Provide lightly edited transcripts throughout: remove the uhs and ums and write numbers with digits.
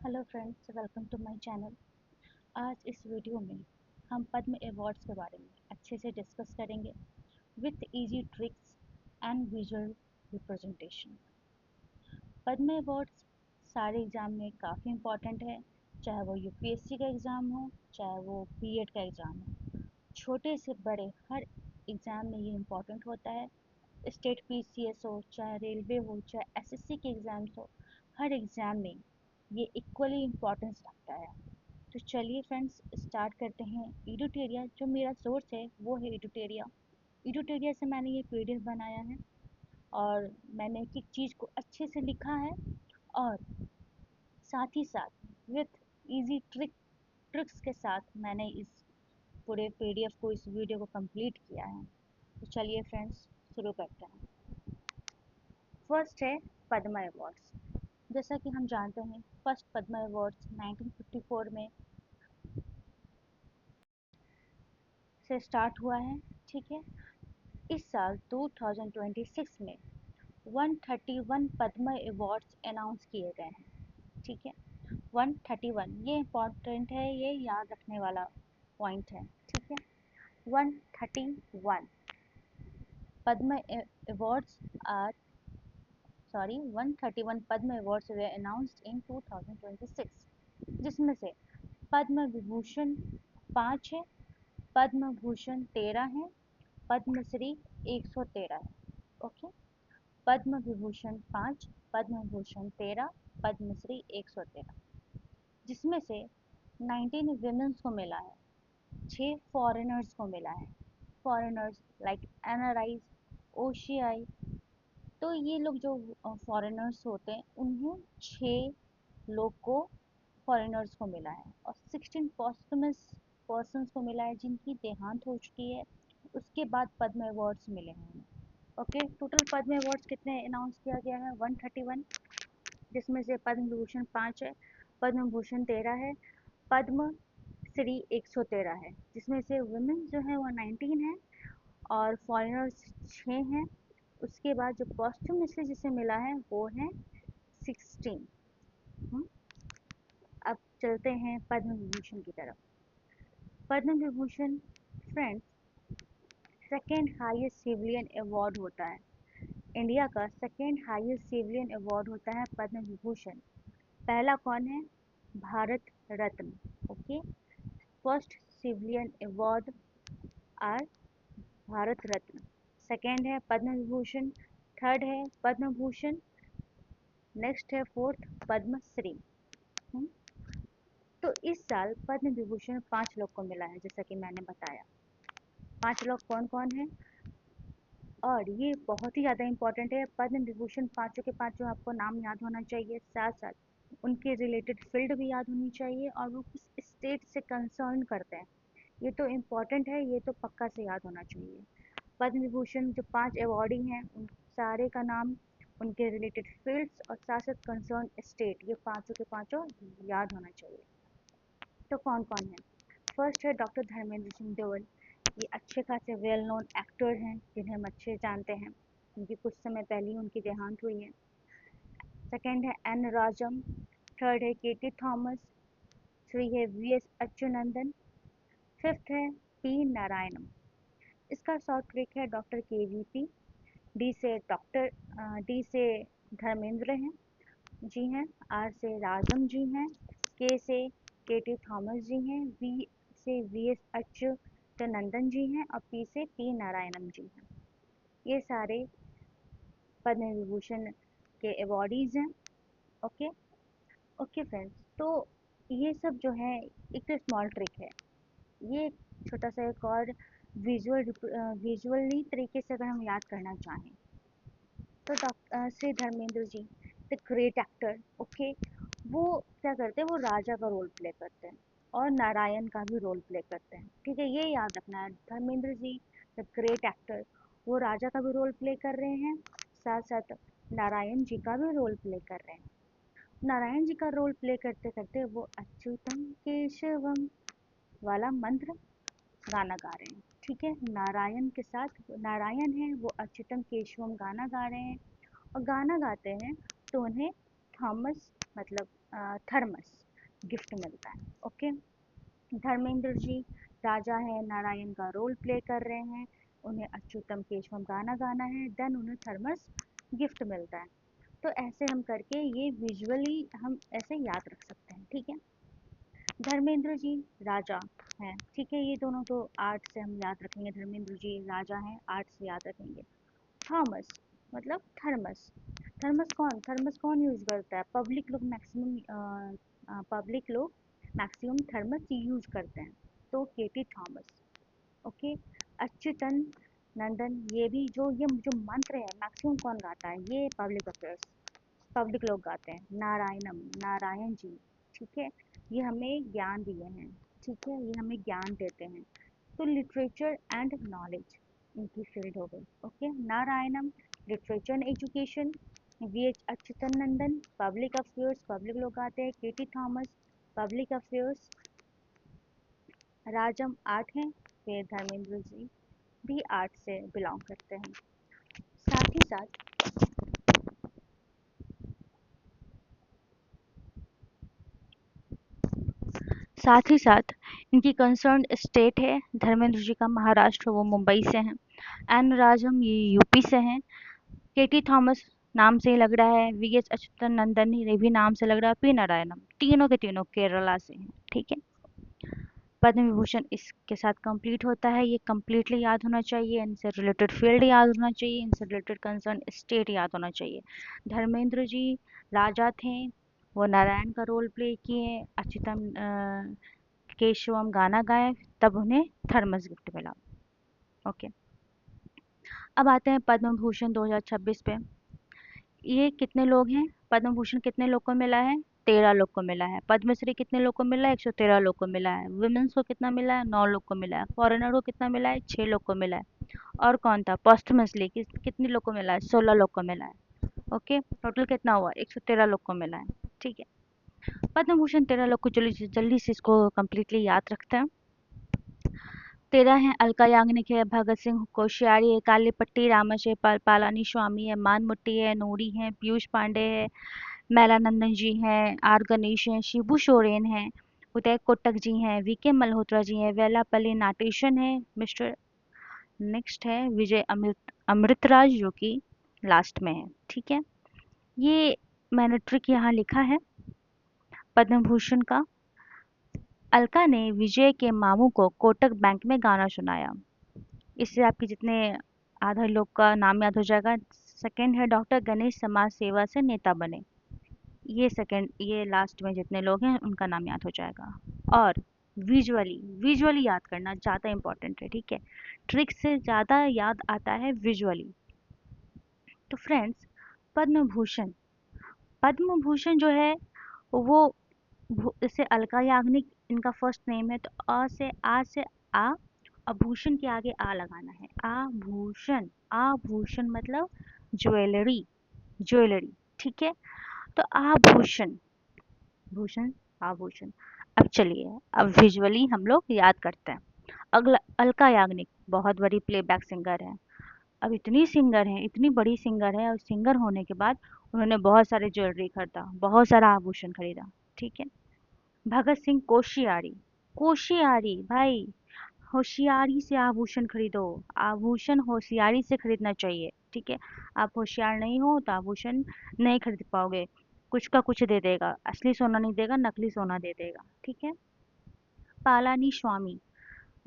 Hello friends, welcome to my channel. आज इस video में हम पद्म अवार्ड्स के बारे में अच्छे से डिस्कस करेंगे with easy tricks and visual representation. Padma awards सारे एग्ज़ाम में काफ़ी इम्पॉर्टेंट है, चाहे वो यूपीएससी का एग्ज़ाम हो, चाहे वो बीएड का एग्ज़ाम हो। छोटे से बड़े हर एग्ज़ाम में ये इम्पॉर्टेंट होता है। स्टेट पीसीएस हो, चाहे रेलवे हो, चाहे एसएससी के एग्ज़ाम्स हो, हर एग्ज़ाम में ये इक्वली इम्पोर्टेंस रखता है। तो चलिए फ्रेंड्स, स्टार्ट करते हैं। एडुटेरिया जो मेरा सोर्स है वो है एडुटेरिया। एडुटेरिया से मैंने ये पीडीएफ बनाया है और मैंने एक एक चीज़ को अच्छे से लिखा है और साथ ही साथ विथ इजी ट्रिक्स के साथ मैंने इस पूरे पीडीएफ को, इस वीडियो को कंप्लीट किया है। तो चलिए फ्रेंड्स, शुरू करते हैं। फर्स्ट है पद्मा अवार्ड्स। जैसा कि हम जानते हैं, फर्स्ट पद्मा अवार्ड्स 1954 में से स्टार्ट हुआ है। ठीक है, इस साल 2026 में 131 पद्मा अवार्ड्स अनाउंस किए गए हैं। ठीक है, 131 ये इम्पॉर्टेंट है, ये याद रखने वाला पॉइंट है। ठीक है, 131 Padma awards are 131 Padma awards were announced in 2026, जिसमें से पद्म विभूषण 5 है, पद्म भूषण 13 है, पद्मश्री 113 है। ओके, पद्म विभूषण 5, पद्म भूषण 13, पद्मश्री 113, जिसमें से 19 विमेंस को मिला है, 6 फॉरेनर्स को मिला है। Foreigners like NRIs, OCI. तो ये लोग जो फॉरेनर्स होते हैं, उन्हें 6 लोग को फॉरेनर्स को मिला है और 16 पॉस्टमस पर्सन्स को मिला है जिनकी देहांत हो चुकी है। उसके बाद पद्म अवार्ड्स मिले हैं। ओके, टोटल पद्म अवार्ड्स कितने अनाउंस किया गया है? 131, जिसमें से पद्म विभूषण 5 है, पद्म भूषण 13 है, पद्म श्री 113 है, जिसमें से वुमेन जो है वो 19 है और फॉरेनर्स 6 हैं। उसके बाद जो पॉस्टमसली जिसे मिला है वो है 16। अब चलते हैं पद्म विभूषण की तरफ। Padma Vibhushan friends second highest civilian award होता है। इंडिया का सेकेंड हाईएस्ट सिविलियन अवार्ड होता है पद्म विभूषण। पहला कौन है? Bharat Ratna. Okay, first civilian award are Bharat Ratna, second है पद्म विभूषण, थर्ड है पद्म भूषण, नेक्स्ट है फोर्थ पद्मश्री। तो इस साल पद्म विभूषण 5 लोग को मिला है, जैसा कि मैंने बताया। 5 लोग कौन कौन है? और ये बहुत ही ज़्यादा इम्पोर्टेंट है। पद्म विभूषण पाँचों के पाँचों आपको नाम याद होना चाहिए, साथ साथ उनके रिलेटेड फील्ड भी याद होनी चाहिए और वो किस स्टेट से कंसर्न करते हैं, ये तो इम्पोर्टेंट है, ये तो पक्का से याद होना चाहिए। पद्म विभूषण जो 5 अवॉर्डी हैं, उन सारे का नाम, उनके रिलेटेड फील्ड्स और साथ साथ कंसर्न स्टेट, ये पाँचों के पाँचों याद होना चाहिए। तो कौन कौन है? फर्स्ट है डॉक्टर धर्मेंद्र सिंह देओल। ये अच्छे खासे वेल नोन एक्टर हैं जिन्हें हम अच्छे जानते हैं, उनकी कुछ समय पहले ही उनकी देहांत हुई है। सेकेंड है एन राजम, थर्ड है केटी थॉमस, थ्री है वी एस अच्युतनंदन, फिफ्थ है पी नारायणम। इसका शॉर्ट ट्रिक है डॉक्टर के वी पी। डी से धर्मेंद्र हैं जी हैं, आर से राजम जी हैं, के से के टी थॉमस जी हैं, वी से वी एस अच्युतनंदन जी हैं और पी से पी नारायणम जी हैं। ये सारे पद्म विभूषण के अवॉर्डीज हैं। ओके ओके फ्रेंड्स, तो ये सब जो है एक स्मॉल ट्रिक है। ये छोटा सा एक और विजुअली तरीके से अगर हम याद करना चाहें तो Shri Dharmendra ji the great actor. Okay, वो क्या करते हैं, वो राजा का रोल प्ले करते हैं और नारायण का भी रोल प्ले करते हैं। ठीक है, ये याद रखना है। Dharmendra ji the great actor, वो राजा का भी रोल प्ले कर रहे हैं, साथ साथ नारायण जी का भी रोल प्ले कर रहे हैं। नारायण जी का रोल प्ले करते करते वो अच्युतम केशवम वाला मंत्र गाना गा रहे हैं। ठीक है, नारायण के साथ नारायण है, वो अच्युतम केशवम गाना गा रहे हैं और गाना गाते हैं तो उन्हें थॉमस मतलब थर्मस गिफ्ट मिलता है। ओके, धर्मेंद्र जी राजा है, नारायण का रोल प्ले कर रहे हैं, उन्हें अच्युतम केशवम गाना गाना है, देन उन्हें थर्मस गिफ्ट मिलता है। तो ऐसे हम करके ये विजुअली हम ऐसे याद रख सकते हैं, ठीक है। धर्मेंद्र जी राजा हैं, ठीक है, ये दोनों तो आर्ट से हम याद रखेंगे, धर्मेंद्र जी राजा हैं, आर्ट से याद रखेंगे। थॉमस मतलब थर्मस, थर्मस कौन यूज़ करता है? पब्लिक लोग मैक्सिमम थर्मस यूज़ करते हैं, तो केटी थॉमस। ओके, अच्युतन नंदन, ये भी ये जो मंत्र है मैक्सिमम कौन गाता है? ये पब्लिक अफेयर्स, पब्लिक लोग गाते हैं। नारायणम, नारायण जी, ठीक है, ये हमें ज्ञान दिए हैं, ठीक है, ये हमें ज्ञान देते हैं। तो लिटरेचर एंड नॉलेज इनकी फील्ड हो गई। Okay, नारायणम literature and education, V H Achuthan Nandan public affairs, public लोग आते हैं, के टी थॉमस पब्लिक अफेयर्स, राजम आर्ट हैं, फिर धर्मेंद्र जी भी आर्ट से बिलोंग करते हैं। साथ ही साथ इनकी कंसर्न स्टेट है, धर्मेंद्र जी का महाराष्ट्र, वो मुंबई से हैं, एन राजम ये यूपी से हैं, केटी थॉमस नाम से ही लग रहा है, वी एस अच्युतन नंदन ये भी नाम से लग रहा है, पी नारायणम तीनों के तीनों केरला से हैं, ठीक है। पद्म विभूषण इसके साथ कंप्लीट होता है, ये कम्प्लीटली याद होना चाहिए, इनसे रिलेटेड फील्ड याद होना चाहिए, इनसे रिलेटेड कंसर्न स्टेट याद होना चाहिए। धर्मेंद्र जी राजा थे, वो नारायण का रोल प्ले किए, अच्युतम केशवम गाना गाए, तब उन्हें थर्मस गिफ्ट मिला। ओके, अब आते हैं पद्म भूषण 2026 पे। ये कितने लोग हैं? पद्म भूषण कितने लोग को मिला है? 13 लोग को मिला है। पद्मश्री कितने लोग को मिला है? 113 लोग को मिला है। वुमेन्स को कितना मिला है? 9 लोग को मिला है। फॉरेनर को कितना मिला है? 6 लोग को मिला है। और कौन था? पोस्टमसली कितने लोग को मिला है? 16 लोग को मिला है। ओके, टोटल कितना हुआ? 113 लोग को मिला है, ठीक है। पद्म भूषण 13 लोग को, जल्दी जल्दी से इसको कम्प्लीटली याद रखते हैं। 13 हैं, अलका याग्निक है, भगत सिंह कोश्यारी है, कालीपट्टी रामाशय पालानी स्वामी है, मानमुट्टी है, नूरी है, पीयूष पांडे है, मैलानंदन जी हैं, आर गणेश हैं, शिबू सोरेन हैं, उदय कोटक जी हैं, वीके मल्होत्रा जी हैं, वेलापल्ली नाटेशन है, मिस्टर नेक्स्ट है विजय अमृतराज जो कि लास्ट में है, ठीक है। ये मैंने ट्रिक यहाँ लिखा है पद्म भूषण का। अलका ने विजय के मामू को कोटक बैंक में गाना सुनाया। इससे आपके जितने आधा लोग का नाम याद हो जाएगा। सेकंड है डॉक्टर गणेश समाज सेवा से नेता बने। ये लास्ट में जितने लोग हैं उनका नाम याद हो जाएगा। और विजुअली याद करना ज़्यादा इम्पोर्टेंट है, ठीक है। ट्रिक से ज़्यादा याद आता है विजुअली। तो फ्रेंड्स, पद्म भूषण पद्म भूषण जो है वो जैसे अलका याग्निक इनका फर्स्ट नेम है, तो आ से आ, आभूषण के आगे आ लगाना है, आभूषण। आभूषण मतलब ज्वेलरी, ज्वेलरी, ठीक है। तो आभूषण, भूषण, आभूषण। अब चलिए, अब विजुअली हम लोग याद करते हैं। अगला, अलका याग्निक बहुत बड़ी प्लेबैक सिंगर है। अब इतनी सिंगर है, इतनी बड़ी सिंगर है, और सिंगर होने के बाद उन्होंने बहुत सारे ज्वेलरी खरीदा, बहुत सारा आभूषण खरीदा, ठीक है। भगत सिंह कोश्यारी, कोश्यारी भाई, होशियारी से आभूषण खरीदो, आभूषण होशियारी से खरीदना चाहिए, ठीक है। आप होशियार नहीं हो तो आभूषण नहीं खरीद पाओगे, कुछ का कुछ दे देगा, असली सोना नहीं देगा, नकली सोना दे देगा, ठीक है। पालानी स्वामी,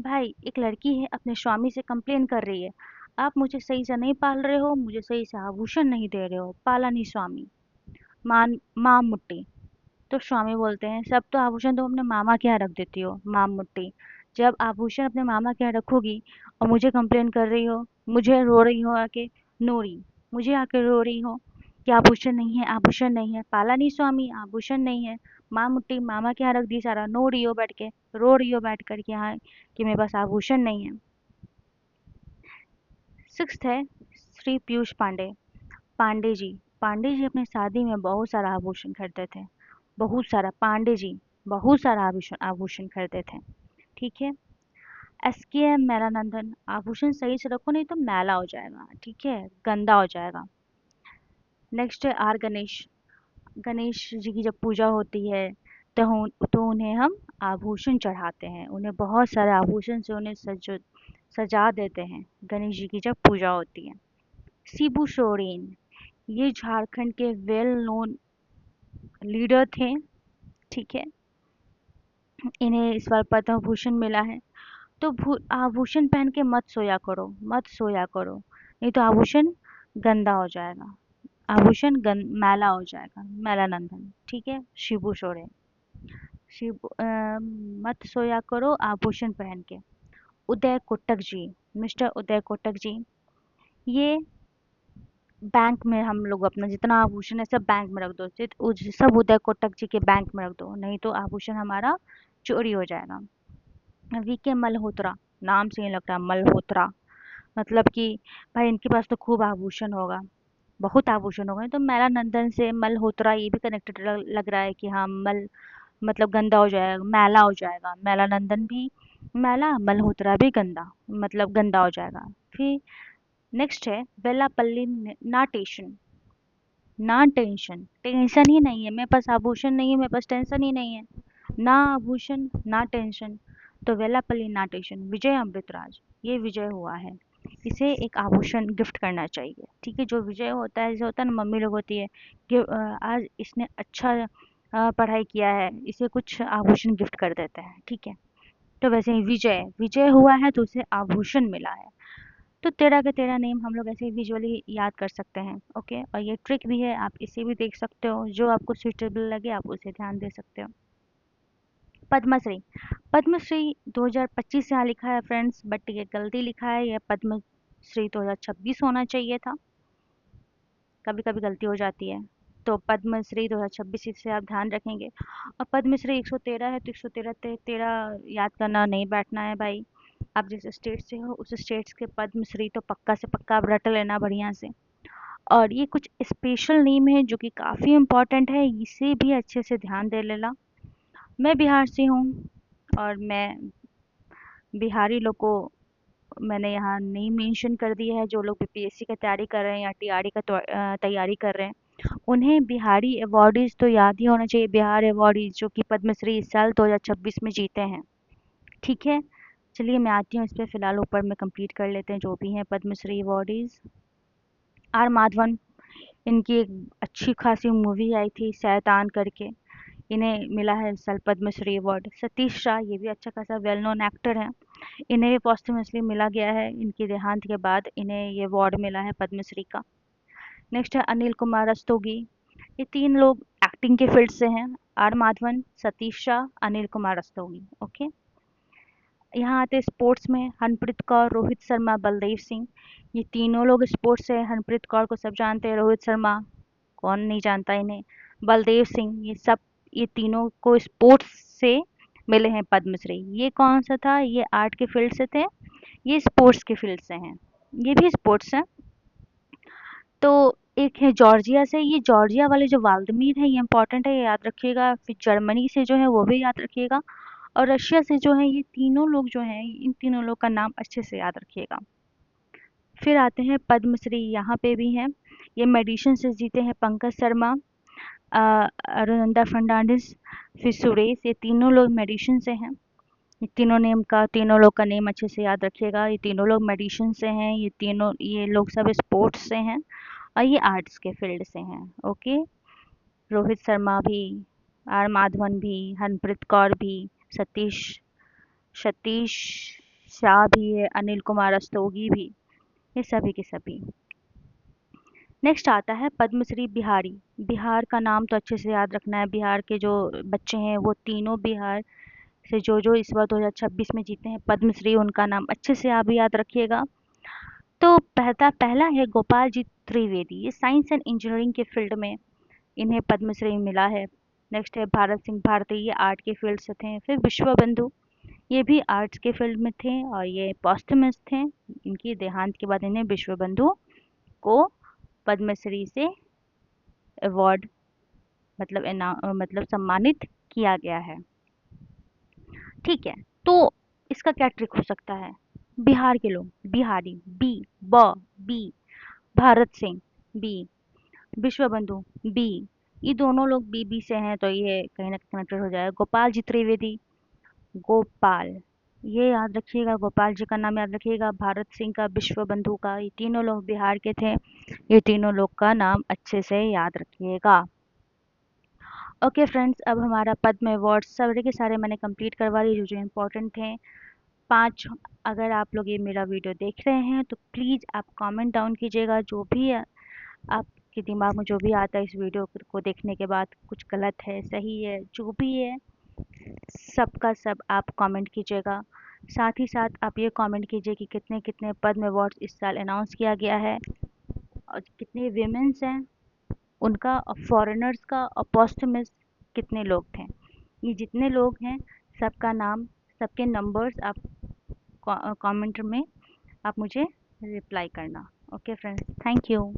भाई एक लड़की है अपने स्वामी से कंप्लेन कर रही है, आप मुझे सही से नहीं पाल रहे हो, मुझे सही से आभूषण नहीं दे रहे हो, पालानी स्वामी। माँ मुट्टी, तो स्वामी बोलते हैं सब तो आभूषण तुम अपने मामा के यहाँ रख देती हो माम मुट्टी, जब आभूषण अपने मामा के यहाँ रखोगी और मुझे कंप्लेन कर रही हो, मुझे रो रही हो आके, नोरी, मुझे आके रो रही हो कि आभूषण नहीं है, आभूषण नहीं है, पाला नहीं स्वामी, आभूषण नहीं है, माँ मुट्टी मामा के यहाँ रख दी सारा, नो रही हो बैठ के, रो रही हो बैठ कर के यहाँ कि मेरे पास आभूषण नहीं है। 6th है श्री पीयूष पांडे, पांडे जी अपने शादी में बहुत सारा आभूषण खरीदते थे, बहुत सारा, पांडे जी बहुत सारा आभूषण आभूषण खरीदे थे, ठीक है। एस के एम मैलानंदन, आभूषण सही से रखो नहीं तो मैला हो जाएगा, ठीक है, गंदा हो जाएगा। नेक्स्ट है आर गणेश, गणेश जी की जब पूजा होती है तो उन्हें हम आभूषण चढ़ाते हैं, उन्हें बहुत सारे आभूषण से उन्हें सजा देते हैं गणेश जी की जब पूजा होती है। शिबू सोरेन, ये झारखंड के वेल नोन लीडर थे, ठीक है। इन्हें इस बार पद्म भूषण मिला है। तो आभूषण पहन के मत सोया करो, मत सोया करो, नहीं तो आभूषण गंदा हो जाएगा, आभूषण मैला हो जाएगा, मैलानंदन, ठीक है। शिबू सोरेन, मत सोया करो आभूषण पहन के। उदय कोटक जी, मिस्टर उदय कोटक जी, ये बैंक में हम लोग अपना जितना आभूषण है सब बैंक में रख दो, सब उदय कोटक जी के बैंक में रख दो, नहीं तो आभूषण हमारा चोरी हो जाएगा। वीके मल्होत्रा, नाम से ही लग रहा है मल्होत्रा, मतलब कि भाई इनके पास तो खूब आभूषण होगा, बहुत आभूषण होगा, तो मैलानंदन से मल्होत्रा ये भी कनेक्टेड लग रहा है कि हाँ मल मतलब गंदा हो जाएगा, मैला हो जाएगा, मैलानंदन भी मैला, मल्होत्रा भी गंदा, मतलब गंदा हो जाएगा। फिर नेक्स्ट है वेलापल्ली नाटेशन, ना टेंशन, टेंशन ही नहीं है मेरे पास, आभूषण नहीं है मेरे पास, टेंशन ही नहीं है, ना आभूषण ना टेंशन, तो वेलापल्ली नाटेशन, विजय अमृतराज, ये विजय हुआ है, इसे एक आभूषण गिफ्ट करना चाहिए, ठीक है। जो विजय होता है, जैसे होता है ना मम्मी लोग होती है कि आज इसने अच्छा पढ़ाई किया है, इसे कुछ आभूषण गिफ्ट कर देते हैं, ठीक है। तो वैसे ही विजय विजय हुआ है तो उसे आभूषण मिला है। तो तेरा का तेरा नेम हम लोग ऐसे ही विजुअली याद कर सकते हैं, ओके। और ये ट्रिक भी है, आप इसे भी देख सकते हो, जो आपको सुइटेबल लगे आप उसे ध्यान दे सकते हो। पद्मश्री, पद्मश्री 2025 यहाँ लिखा है फ्रेंड्स, बट ये गलती लिखा है, यह पद्मश्री 2026 होना चाहिए था, कभी कभी गलती हो जाती है। तो पद्मश्री 2026 इससे आप ध्यान रखेंगे। और पद्मश्री 113 है तो 113 तेरह याद करना नहीं बैठना है भाई, आप जिस स्टेट से हो उस स्टेट्स के पद्मश्री तो पक्का से पक्का आप रट लेना बढ़िया से। और ये कुछ स्पेशल नेम है जो कि काफ़ी इम्पोर्टेंट है, इसे भी अच्छे से ध्यान दे लेना। मैं बिहार से हूँ और मैं बिहारी लोग को मैंने यहाँ नहीं मेंशन कर दिया है, जो लोग बीपीएससी की तैयारी कर रहे हैं या टीआरई का तैयारी कर रहे हैं उन्हें बिहारी अवार्डीज तो याद ही होना चाहिए, बिहार अवार्डीज जो कि पद्मश्री इस साल 2026 में जीते हैं, ठीक है। चलिए मैं आती हूँ इस पर, फिलहाल ऊपर में कंप्लीट कर लेते हैं जो भी हैं पद्मश्री अवार्डीज। आर माधवन, इनकी एक अच्छी खासी मूवी आई थी शैतान करके, इन्हें मिला है इस साल पद्मश्री अवार्ड। सतीश शाह, ये भी अच्छा खासा वेल नोन एक्टर है, इन्हें भी पॉस्टमसली मिला गया है, इनके देहांत के बाद इन्हें ये अवार्ड मिला है पद्मश्री का। नेक्स्ट है अनिल कुमार रस्तोगी, ये तीन लोग एक्टिंग के फील्ड से हैं, आर माधवन, सतीश शाह, अनिल कुमार रस्तोगी, ओके। यहाँ आते स्पोर्ट्स में, हरप्रीत कौर, रोहित शर्मा, बलदेव सिंह, ये तीनों लोग स्पोर्ट्स से, हरप्रीत कौर को सब जानते हैं, रोहित शर्मा कौन नहीं जानता इन्हें, बलदेव सिंह, ये सब, ये तीनों को स्पोर्ट्स से मिले हैं पद्मश्री। ये कौन सा था, ये आर्ट के फील्ड से थे, ये स्पोर्ट्स के फील्ड से हैं, ये भी स्पोर्ट्स है। तो एक है जॉर्जिया से, ये जॉर्जिया वाले जो व्लादिमीर है ये इंपॉर्टेंट है, ये याद रखिएगा। फिर जर्मनी से जो है वो भी याद रखिएगा, और रशिया से जो है, ये तीनों लोग जो हैं, इन तीनों लोग का नाम अच्छे से याद रखिएगा। फिर आते हैं पद्मश्री, यहाँ पे भी हैं, ये मेडिसिन से जीते हैं पंकज शर्मा, अरुणिंदा फर्नांडिस, फिर सुरेश, ये तीनों लोग मेडिसिन से हैं। ये तीनों लोग का नेम अच्छे से याद रखिएगा, ये तीनों लोग मेडिसिन से हैं, ये लोग सब स्पोर्ट्स से हैं और ये आर्ट्स के फील्ड से हैं, ओके। रोहित शर्मा भी, आर माधवन भी, हरप्रीत कौर भी, सतीश सतीश शाह भी है, अनिल कुमार रस्तोगी भी, ये सभी के सभी। नेक्स्ट आता है पद्मश्री बिहारी, बिहार का नाम तो अच्छे से याद रखना है, बिहार के जो बच्चे हैं वो तीनों बिहार से जो इस बार 2026 में जीते हैं पद्मश्री, उनका नाम अच्छे से आप याद रखिएगा। तो पहला है गोपाल जी त्रिवेदी, ये साइंस एंड इंजीनियरिंग के फील्ड में इन्हें पद्मश्री मिला है। नेक्स्ट है भारत सिंह भारती, ये आर्ट के फील्ड से थे। फिर विश्व बंधु, ये भी आर्ट्स के फील्ड में थे और ये पॉस्टमस थे, इनकी देहांत के बाद इन्हें विश्व बंधु को पद्मश्री से अवार्ड मतलब सम्मानित किया गया है, ठीक है। तो इसका क्या ट्रिक हो सकता है, बिहार के लोग, बिहारी, बी, भारत सिंह, बी, विश्व बंधु, बी, ये दोनों लोग बीबी से हैं तो ये कहीं ना कनेक्टेड हो जाएगा। गोपाल जी त्रिवेदी, गोपाल, ये याद रखिएगा, गोपाल जी का नाम याद रखिएगा। भारत सिंह का, विश्व बंधु का, ये तीनों लोग बिहार के थे। ये तीनों लोग का नाम अच्छे से याद रखिएगा। ओके फ्रेंड्स, अब हमारा पद्म अवार्ड सारे के सारे मैंने कंप्लीट करवा दिए जो जो इम्पोर्टेंट थे। 5, अगर आप लोग ये मेरा वीडियो देख रहे हैं तो प्लीज़ आप कमेंट डाउन कीजिएगा, जो भी आपके दिमाग में जो भी आता है इस वीडियो को देखने के बाद, कुछ गलत है, सही है, जो भी है, सबका सब आप कमेंट कीजिएगा। साथ ही साथ आप ये कमेंट कीजिए कि कितने कितने पद्म अवार्ड्स इस साल अनाउंस किया गया है और कितने विमेंस हैं उनका, और फॉरेनर्स का, और पोस्टमस कितने लोग थे। ये जितने लोग हैं सबका नाम, सबके नंबर्स आप कमेंट में आप मुझे रिप्लाई करना। Okay friends, thank you.